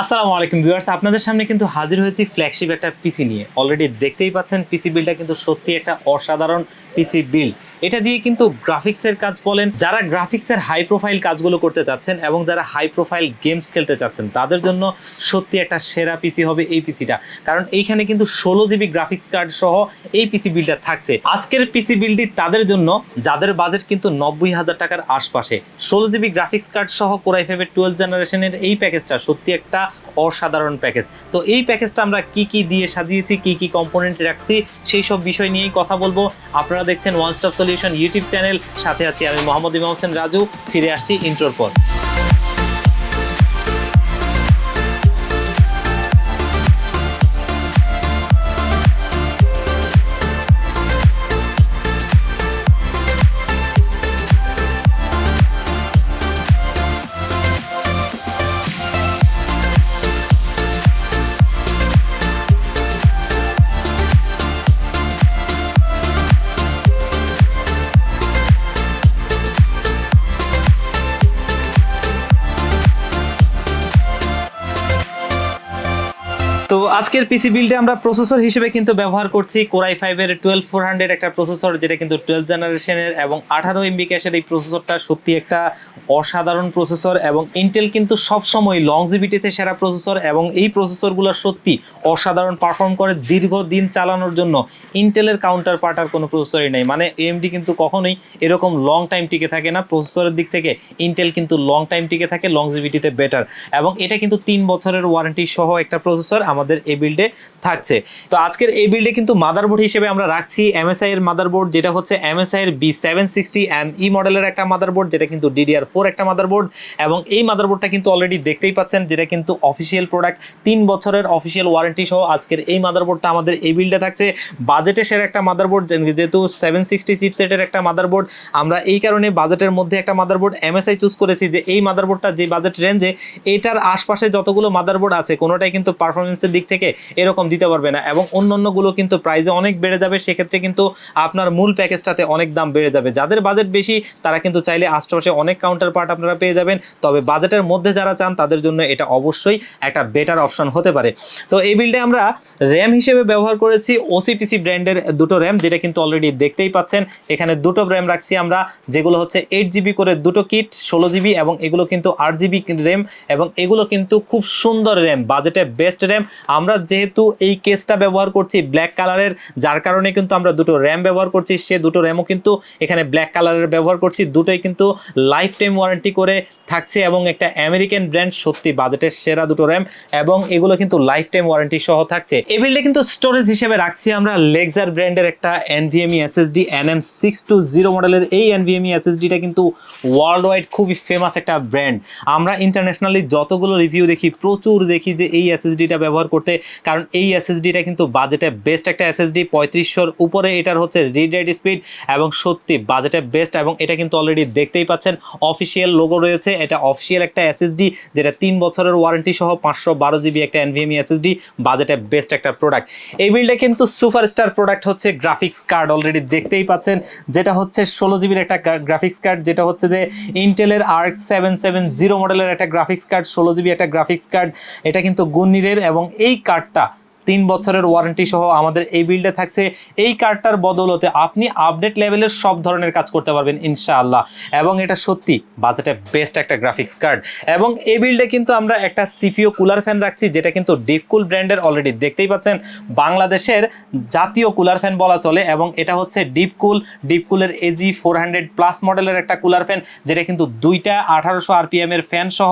আসসালামু আলাইকুম ভিউয়ার্স, আপনাদের সামনে কিন্তু হাজির হয়েছি ফ্ল্যাগশিপ একটা পিসি নিয়ে। অলরেডি দেখতেই পাচ্ছেন পিসি বিলটা কিন্তু সত্যি একটা অসাধারণ পিসি বিল্ড। এটা দিয়ে কিন্তু গ্রাফিক্সের কাজ বলেন, যারা গ্রাফিক্সের হাই প্রোফাইল কাজগুলো করতে চাচ্ছেন এবং যারা হাই প্রোফাইল গেমস খেলতে চাচ্ছেন তাদের জন্য সত্যি একটা সেরা পিসি হবে এই পিসিটা। কারণ এইখানে কিন্তু 16 জিবি গ্রাফিক্স কার্ড সহ এই পিসি বিলটা থাকছে। আজকের পিসি বিলটি তাদের জন্য যাদের বাজেট কিন্তু 90,000 টাকার আশপাশে। 16 জিবি গ্রাফিক্স কার্ড সহ কোরাই ফাইভের 12 জেনারেশনের এই প্যাকেজটা সত্যি একটা অসাধারণ প্যাকেজ। তো এই প্যাকেজটা আমরা কি কি দিয়ে সাজিয়েছি, কি কি কম্পোনেন্ট রাখছি, সেই সব বিষয় নিয়েই কথা বলবো। আপনারা দেখছেন one stop solution YouTube channel, সাথে আছি আমি মোহাম্মদ ইমাম হোসেন রাজু। ফিরে আসছি ইন্ট্রোর পর। তো আজকের পিসি বিল্ডে আমরা প্রসেসর হিসেবে কিন্তু ব্যবহার করছি কোরাই ফাইভের 12400 একটা প্রসেসর, যেটা কিন্তু 12 জেনারেশনের এবং 18 MB ক্যাশের। এই প্রসেসরটা সত্যি একটা অসাধারণ প্রসেসর এবং ইন্টেল কিন্তু সবসময় লংজিভিটিতে সেরা প্রসেসর, এবং এই প্রসেসরগুলো সত্যি অসাধারণ পারফর্ম করে দীর্ঘদিন চালানোর জন্য। ইন্টেলের কাউন্টার পার্ট আর কোনো প্রসেসরই নেই, মানে এএমডি কিন্তু কখনোই এরকম লং টাইম টিকে থাকে না। প্রসেসরের দিক থেকে ইন্টেল কিন্তু লং টাইম টিকে থাকে, লংজিভিটিতে বেটার। এবং এটা কিন্তু 3 বছরের ওয়ারেন্টি সহ একটা প্রসেসর আমাদের এই বিল্ডে থাকছে। তো আজকের এই বিল্ডে কিন্তু মাদারবোর্ড হিসেবে আমরা রাখছি এমএসআই এর মাদারবোর্ড, যেটা হচ্ছে এমএসআই এর B760ME মডেলের একটা মাদারবোর্ড, যেটা কিন্তু DDR4 একটা মাদারবোর্ড। এবং এই মাদারবোর্ডটা কিন্তু অলরেডি দেখতেই পাচ্ছেন, যেটা কিন্তু অফিসিয়াল প্রোডাক্ট, 3 বছরের অফিসিয়াল ওয়ারেন্টি সহ আজকের এই মাদারবোর্ডটা আমাদের এই বিল্ডে থাকছে। বাজেটে সেরা একটা মাদারবোর্ড, যেহেতু 760 চিপসেটের একটা মাদারবোর্ড, আমরা এই কারণে বাজেটের মধ্যে একটা মাদারবোর্ড এমএসআই চুজ করেছি যে এই মাদারবোর্ডটা যে বাজেট রেঞ্জে, এটার আশপাশে যতগুলো মাদারবোর্ড আছে কোনোটাই কিন্তু পারফরমেন্সের দিক থেকে এরকম দিতে পারবে না, এবং অন্যান্যগুলো কিন্তু প্রাইসে অনেক বেড়ে যাবে। সেক্ষেত্রে কিন্তু আপনার মূল প্যাকেজটাতে অনেক দাম বেড়ে যাবে। যাদের বাজেট বেশি তারা কিন্তু চাইলে আশপাশে অনেক কাউন্টার পার্ট আপনারা পেয়ে যাবেন, তবে বাজেটের মধ্যে যারা চান তাদের জন্য এটা অবশ্যই একটা বেটার অপশন হতে পারে। তো এই বিল্ডে আমরা র্যাম হিসেবে ব্যবহার করেছি ওসিপিসি ব্র্যান্ডের দুটো র্যাম, যেটা কিন্তু অলরেডি দেখতেই পাচ্ছেন। এখানে দুটো র্যাম রাখছি আমরা, যেগুলো হচ্ছে 8 জিবি করে দুটো কিট 16 জিবি, এবং এগুলো কিন্তু 8 জিবি র্যাম, এবং এগুলো কিন্তু খুব সুন্দর র্যাম, বাজেটে বেস্ট র্যাম। আমরা যেহেতু এই কেসটা ব্যবহার করছি ব্ল্যাক কালারের, যার কারণে কিন্তু আমরা দুটো র্যাম ব্যবহার করছি। সে দুটো র্যামও কিন্তু এখানে ব্ল্যাক কালারের ব্যবহার করছি। দুটোই কিন্তু লাইফ টাইম ওয়ারেন্টি করে থাকছে, এবং একটা আমেরিকান ব্র্যান্ড, সত্যি বাজেটের সেরা দুটো র্যাম, এবং এগুলো কিন্তু লাইফ টাইম ওয়ারেন্টি সহ থাকছে। এই বিল্ডে কিন্তু স্টোরেজ হিসেবে রাখছি আমরা লেক্সার ব্র্যান্ডের একটা NVMe SSD NM620 মডেলের। এই NVMe SSDটা কিন্তু ওয়ার্ল্ড ওয়াইড খুবই ফেমাস একটা ব্র্যান্ড। আমরা ইন্টারন্যাশনালি যতগুলো রিভিউ দেখি, প্রচুর দেখি যে এই SSDটা ব্যবহার করতে, কারণ এই SSDটা কিন্তু বাজেটে বেস্ট একটা SSD। 3500 উপরে এটার হচ্ছে রিড রাইট স্পিড, এবং সত্যি বাজেটে বেস্ট। এবং এটা কিন্তু অলরেডি দেখতেই পাচ্ছেন অফিসিয়াল লোগো রয়েছে, এটা অফিসিয়াল একটা SSD, যেটা 3 বছরের ওয়ারেন্টি সহ 512 GB একটা NVMe SSD, বাজেটে বেস্ট একটা প্রোডাক্ট। এই বিল্ডে কিন্তু সুপারস্টার প্রোডাক্ট হচ্ছে গ্রাফিক্স কার্ড, অলরেডি দেখতেই পাচ্ছেন, যেটা হচ্ছে 16 জিবির একটা গ্রাফিক্স কার্ড, যেটা হচ্ছে যে ইন্টেলের ARC 770 মডেলের একটা গ্রাফিক্স কার্ড, 16 জিবি একটা গ্রাফিক্স কার্ড। এটা কিন্তু গুণনীরের, এবং এই কার্ডটা 3 বছরের ওয়ারেন্টি সহ আমাদের এই বিল্ডে থাকছে। এই কার্ডটার বদৌলতে আপনি আপডেট লেভেলের সব ধরনের কাজ করতে পারবেন ইনশাআল্লাহ, এবং এটা সত্যি বাজেটে বেস্ট একটা গ্রাফিক্স কার্ড। এবং এই বিল্ডে কিন্তু আমরা একটা সিপিইউ কুলার ফ্যান রাখছি, যেটা কিন্তু ডিপকুল ব্র্যান্ডের, অলরেডি দেখতেই পাচ্ছেন, বাংলাদেশের জাতীয় কুলার ফ্যান বলা চলে। এবং এটা হচ্ছে ডিপকুলের AG400 প্লাস মডেলের একটা কুলার ফ্যান, যেটা কিন্তু দুইটা 1800 RPM এর ফ্যান সহ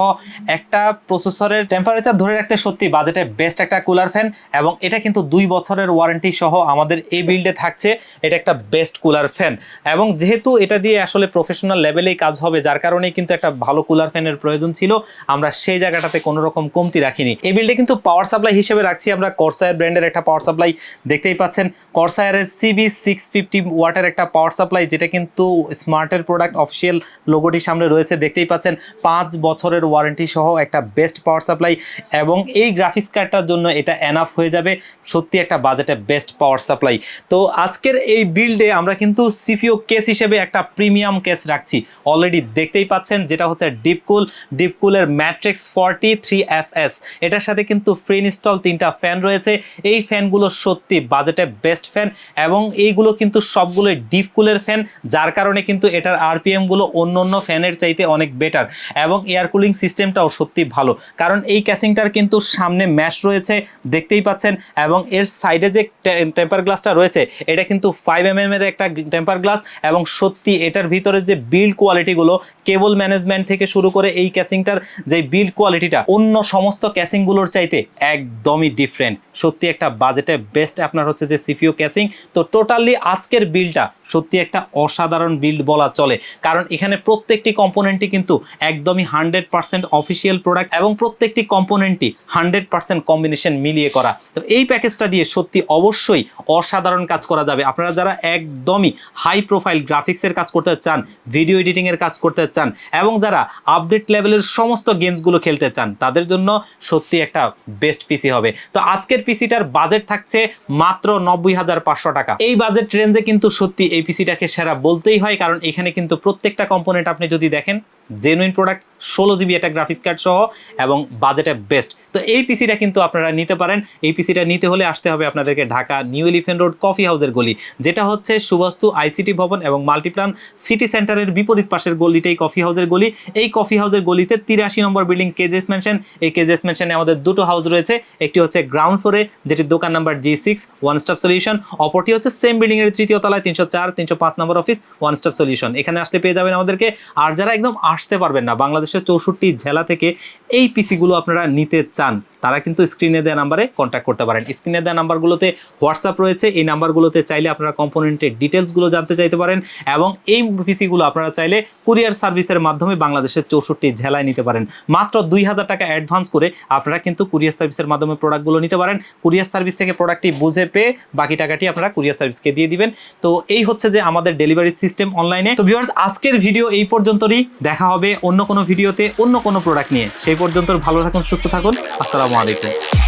একটা প্রসেসরের টেম্পারেচার ধরে রাখতে সত্যি বাজেটে বেস্ট একটা কুলার ফ্যান। এবং এটা কিন্তু 2 বছরের ওয়ারেন্টি সহ আমাদের এই বিল্ডে থাকছে। এটা একটা বেস্ট কুলার ফ্যান, এবং যেহেতু এটা দিয়ে আসলে প্রফেশনাল লেভেলেই কাজ হবে, যার কারণে কিন্তু একটা ভালো কুলার ফ্যানের প্রয়োজন ছিল, আমরা সেই জায়গাটাতে কোনো রকম কমতি রাখিনি। এই বিল্ডে কিন্তু পাওয়ার সাপ্লাই হিসেবে রাখছি আমরা কর্সায়ার ব্র্যান্ডের একটা পাওয়ার সাপ্লাই, দেখতেই পাচ্ছেন কর্সায়ারের CB650 ওয়াটের একটা পাওয়ার সাপ্লাই, যেটা কিন্তু স্মার্টের প্রোডাক্ট, অফিসিয়াল লোগোটি সামনে রয়েছে, দেখতেই পাচ্ছেন। 5 বছরের ওয়ারেন্টি সহ একটা বেস্ট পাওয়ার সাপ্লাই, এবং এই গ্রাফিক্স কার্ডটার জন্য এটা এনাফ হয়ে পেয়ে যাবে সত্যি একটা বাজেটে বেস্ট পাওয়ার সাপ্লাই। তো আজকের এই বিল্ডে আমরা কিন্তু সিপিইউ কেস হিসেবে একটা প্রিমিয়াম কেস রাখছি, অলরেডি দেখতেই পাচ্ছেন, যেটা হচ্ছে ডিপকুলের ম্যাট্রিক্স 43FS। এটার সাথে কিন্তু ফ্রি ইনস্টল 3টা ফ্যান রয়েছে। এই ফ্যানগুলো সত্যি বাজেটে বেস্ট ফ্যান এবং এইগুলো কিন্তু সবগুলো ডিপকুলের ফ্যান, যার কারণে কিন্তু এটার আরপিএম গুলো অন্য ফ্যানের চাইতে অনেক বেটার এবং এয়ার কুলিং সিস্টেমটাও সত্যি ভালো, কারণ এই ক্যাসিংটার কিন্তু সামনে ম্যাশ রয়েছে দেখতেই পাচ্ছেন এবং এর সাইডে যে টেম্পার গ্লাসটা রয়েছে এটা কিন্তু 5mm এর একটা টেম্পার গ্লাস এবং সত্যি এটার ভিতরে যে বিল্ড কোয়ালিটিগুলো, কেবল ম্যানেজমেন্ট থেকে শুরু করে এই ক্যাসিংটার যে বিল্ড কোয়ালিটিটা অন্য সমস্ত ক্যাসিংগুলোর চাইতে একদমই ডিফারেন্ট। সত্যি একটা বাজেটে বেস্ট আপনার হচ্ছে যে সিপিইউ ক্যাসিং। তো টোটালি আজকের বিল্ডটা সত্যি একটা অসাধারণ বিল্ড বলা চলে, কারণ এখানে প্রত্যেকটি কম্পোনেন্টই কিন্তু একদমই 100% অফিসিয়াল প্রোডাক্ট এবং প্রত্যেকটি কম্পোনেন্টই 100% কম্বিনেশন মিলিয়ে করা। তো এই প্যাকেজটা দিয়ে সত্যি অবশ্যই অসাধারণ কাজ করা যাবে। আপনারা যারা একদমই হাই প্রোফাইল গ্রাফিক্সের কাজ করতে চান, ভিডিও এডিটিং এর কাজ করতে চান এবং যারা আপডেট লেভেলের সমস্ত গেমসগুলো খেলতে চান, তাদের জন্য সত্যি একটা বেস্ট পিসি হবে। তো আজকের পিসিটার বাজেট থাকছে মাত্র 90,500 টাকা। এই বাজেট রেঞ্জে কিন্তু সত্যি এই পিসিটাকে সেরা বলতেই হয়, কারণ এখানে কিন্তু প্রত্যেকটা কম্পোনেন্ট আপনি যদি দেখেন জেনুইন প্রোডাক্ট, 16GB একটা গ্রাফিক্স কার্ড সহ এবং বাজেটে বেস্ট। তো এই পিসিটা কিন্তু আপনারা নিতে পারেন। এই পিসিটা নিতে হলে আসতে হবে আপনাদেরকে Dhaka new elephant road coffee হাউসের গলি, যেটা হচ্ছে সুবাস্তু আইসিটি ভবন এবং মাল্টিপ্লান সিটি সেন্টারের বিপরীত পাশের গলিটাই কফি হাউসের গলি। এই কফি হাউসের গলিতে 83 নম্বর বিল্ডিং কেজেস মেনশন। এই কেজেস মেনশনে আমাদের দুটো হাউস রয়েছে, একটি হচ্ছে গ্রাউন্ড ফ্লোরে যেটি দোকান number G6 one stop solution, অপরটি হচ্ছে সেম বিল্ডিং এর তৃতীয় তলায় 304 305 নম্বর অফিস ওয়ান স্টপ সলিউশন। এখানে আসলে পেয়ে যাবেন আমাদেরকে। আর যারা একদম আসতে পারবেন না, বাংলাদেশের 64 জেলা থেকে এই পিসিগুলো আপনারা নিতে চান, তারা কিন্তু স্ক্রিনে দেওয়া নাম্বারে কন্ট্যাক্ট করতে পারেন। স্ক্রিনে দেওয়া নাম্বারগুলোতে হোয়াটসঅ্যাপ রয়েছে, এই নাম্বারগুলোতে চাইলে আপনারা কম্পোনেন্টের ডিটেলসগুলো জানতে চাইতে পারেন এবং এই পিসিগুলো আপনারা চাইলে কুরিয়ার সার্ভিসের মাধ্যমে বাংলাদেশের 64 জেলায় নিতে পারেন। মাত্র 2000 টাকা অ্যাডভান্স করে আপনারা কিন্তু কুরিয়ার সার্ভিসের মাধ্যমে প্রোডাক্টগুলো নিতে পারেন। কুরিয়ার সার্ভিস থেকে প্রোডাক্টটি বুঝে পেয়ে বাকি টাকাটি আপনারা কুরিয়ার সার্ভিসকে দিয়ে দিবেন। তো এই হচ্ছে যে আমাদের ডেলিভারি সিস্টেম অনলাইনে। তো ভিউয়ার্স, আজকের ভিডিও এই পর্যন্তই। দেখা হবে অন্য কোনো ভিডিওতে অন্য কোনো প্রোডাক্ট নিয়ে। সেই পর্যন্ত ভালো থাকুন, সুস্থ থাকুন। আসসালামু আলাইকুম।